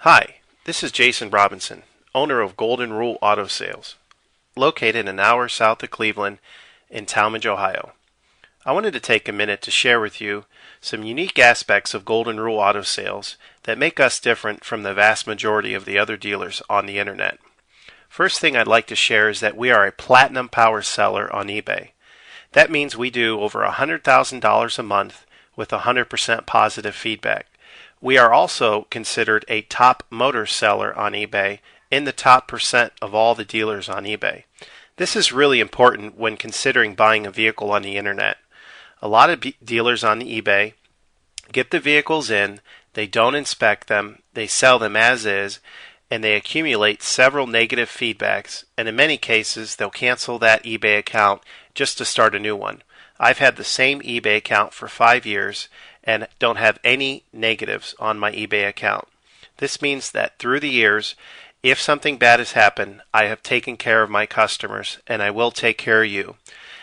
Hi, this is Jason Robinson, owner of Golden Rule Auto Sales, located an hour south of Cleveland in Tallmadge, Ohio. I wanted to take a minute to share with you some unique aspects of Golden Rule Auto Sales that make us different from the vast majority of the other dealers on the internet. First thing I'd like to share is that we are a platinum power seller on eBay. That means we do over $100,000 a month with 100% positive feedback. We are also considered a top motor seller on eBay in the top percent of all the dealers on eBay. This is really important when considering buying a vehicle on the internet. A lot of dealers on eBay get the vehicles in, they don't inspect them, they sell them as is, and they accumulate several negative feedbacks, and in many cases they'll cancel that eBay account just to start a new one. I've had the same eBay account for 5 years and don't have any negatives on my eBay account. This means that through the years, if something bad has happened, I have taken care of my customers and I will take care of you.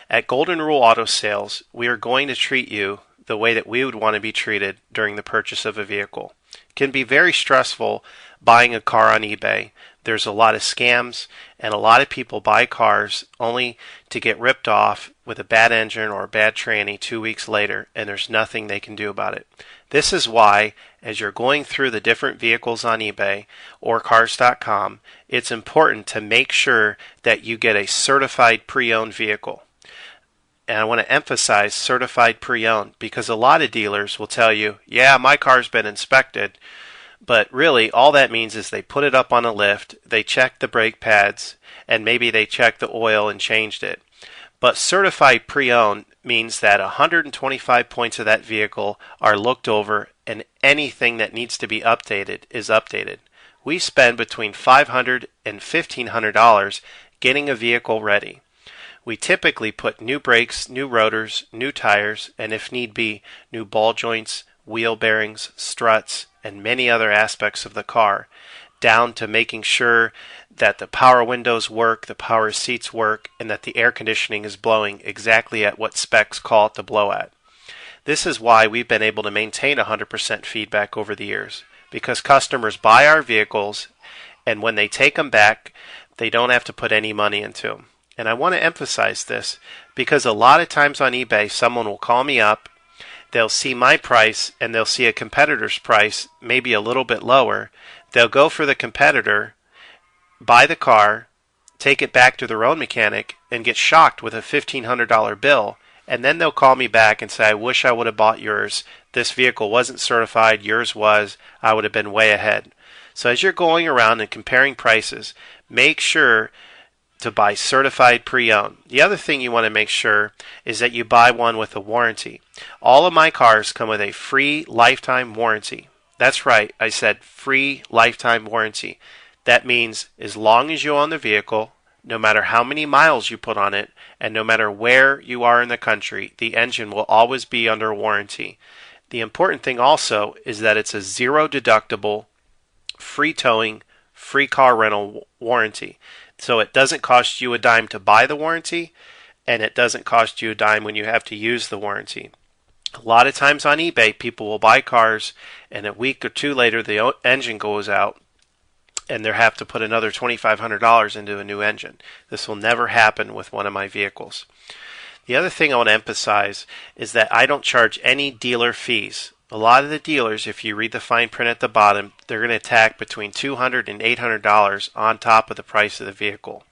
At Golden Rule Auto Sales, we are going to treat you the way that we would want to be treated during the purchase of a vehicle. It can be very stressful buying a car on eBay. There's a lot of scams, and a lot of people buy cars only to get ripped off with a bad engine or a bad tranny 2 weeks later, and there's nothing they can do about it. This is why, as you're going through the different vehicles on eBay or cars.com, it's important to make sure that you get a certified pre-owned vehicle. And I want to emphasize certified pre-owned because a lot of dealers will tell you, yeah, my car's been inspected. But really, all that means is they put it up on a lift, they check the brake pads, and maybe they check the oil and changed it. But certified pre-owned means that 125 points of that vehicle are looked over and anything that needs to be updated is updated. We spend between $500 and $1,500 getting a vehicle ready. We typically put new brakes, new rotors, new tires, and if need be, new ball joints, wheel bearings, struts, and many other aspects of the car, down to making sure that the power windows work, the power seats work, and that the air conditioning is blowing exactly at what specs call it to blow at. This is why we've been able to maintain 100% feedback over the years, because customers buy our vehicles, and when they take them back, they don't have to put any money into them. And I want to emphasize this, because a lot of times on eBay, someone will call me up, they'll see my price and they'll see a competitor's price, maybe a little bit lower. They'll go for the competitor, buy the car, take it back to their own mechanic, and get shocked with a $1,500 bill. And then they'll call me back and say, I wish I would have bought yours. This vehicle wasn't certified. Yours was. I would have been way ahead. So as you're going around and comparing prices, make sure to buy certified pre-owned. The other thing you want to make sure is that you buy one with a warranty. All of my cars come with a free lifetime warranty. That's right, I said free lifetime warranty. That means as long as you own the vehicle, no matter how many miles you put on it, and no matter where you are in the country, the engine will always be under warranty. The important thing also is that it's a zero deductible, free towing, free car rental warranty. So it doesn't cost you a dime to buy the warranty, and it doesn't cost you a dime when you have to use the warranty. A lot of times on eBay, people will buy cars, and a week or two later, the engine goes out, and they have to put another $2,500 into a new engine. This will never happen with one of my vehicles. The other thing I want to emphasize is that I don't charge any dealer fees. A lot of the dealers, if you read the fine print at the bottom, they're going to tack between $200 and $800 on top of the price of the vehicle.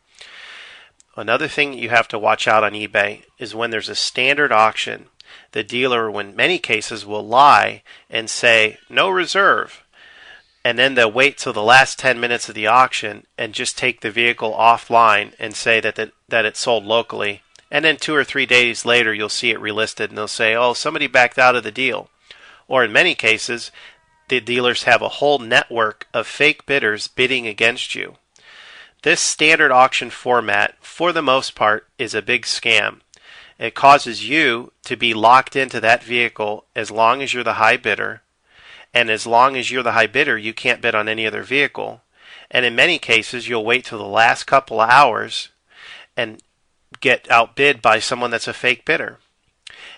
Another thing you have to watch out on eBay is when there's a standard auction, the dealer, in many cases, will lie and say, no reserve. And then they'll wait till the last 10 minutes of the auction and just take the vehicle offline and say that it's sold locally. And then 2 or 3 days later, you'll see it relisted and they'll say, oh, somebody backed out of the deal. Or in many cases, the dealers have a whole network of fake bidders bidding against you. This standard auction format, for the most part, is a big scam. It causes you to be locked into that vehicle as long as you're the high bidder. And as long as you're the high bidder, you can't bid on any other vehicle. And in many cases, you'll wait till the last couple of hours and get outbid by someone that's a fake bidder.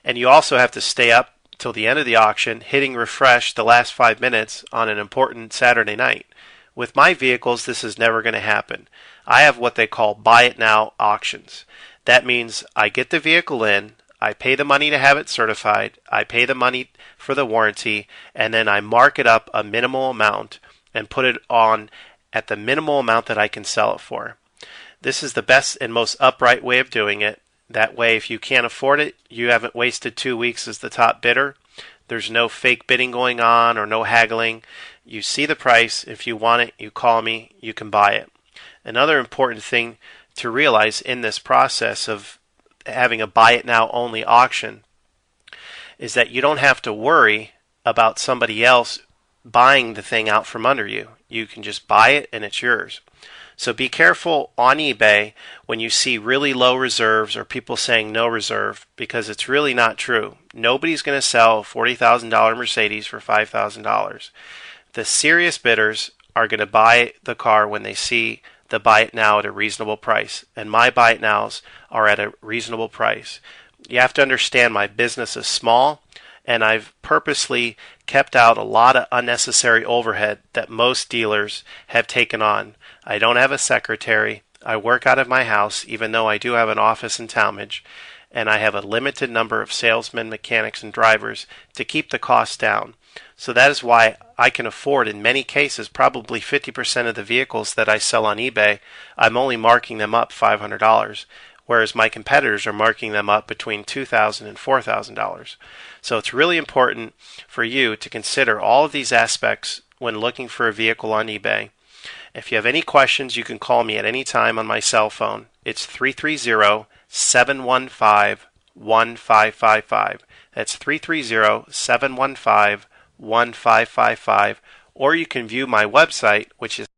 And you also have to stay up till the end of the auction, hitting refresh the last 5 minutes on an important Saturday night. With my vehicles, this is never going to happen. I have what they call buy it now auctions. That means I get the vehicle in, I pay the money to have it certified, I pay the money for the warranty, and then I mark it up a minimal amount and put it on at the minimal amount that I can sell it for. This is the best and most upright way of doing it. That way, if you can't afford it, you haven't wasted 2 weeks as the top bidder. There's no fake bidding going on or no haggling. You see the price. If you want it, you call me. You can buy it. Another important thing to realize in this process of having a buy it now only auction is that you don't have to worry about somebody else buying the thing out from under you. You can just buy it and it's yours. So be careful on eBay when you see really low reserves or people saying no reserve, because it's really not true. Nobody's going to sell a $40,000 Mercedes for $5,000. The serious bidders are going to buy the car when they see the buy it now at a reasonable price, and my buy it nows are at a reasonable price. You have to understand my business is small, and I've purposely kept out a lot of unnecessary overhead that most dealers have taken on. I don't have a secretary. I work out of my house, even though I do have an office in Tallmadge, and I have a limited number of salesmen, mechanics, and drivers to keep the costs down. So that is why I can afford, in many cases, probably 50% of the vehicles that I sell on eBay, I'm only marking them up $500. Whereas my competitors are marking them up between $2,000 and $4,000. So it's really important for you to consider all of these aspects when looking for a vehicle on eBay. If you have any questions, you can call me at any time on my cell phone. It's 330-715-1555. That's 330-715-1555. Or you can view my website, which is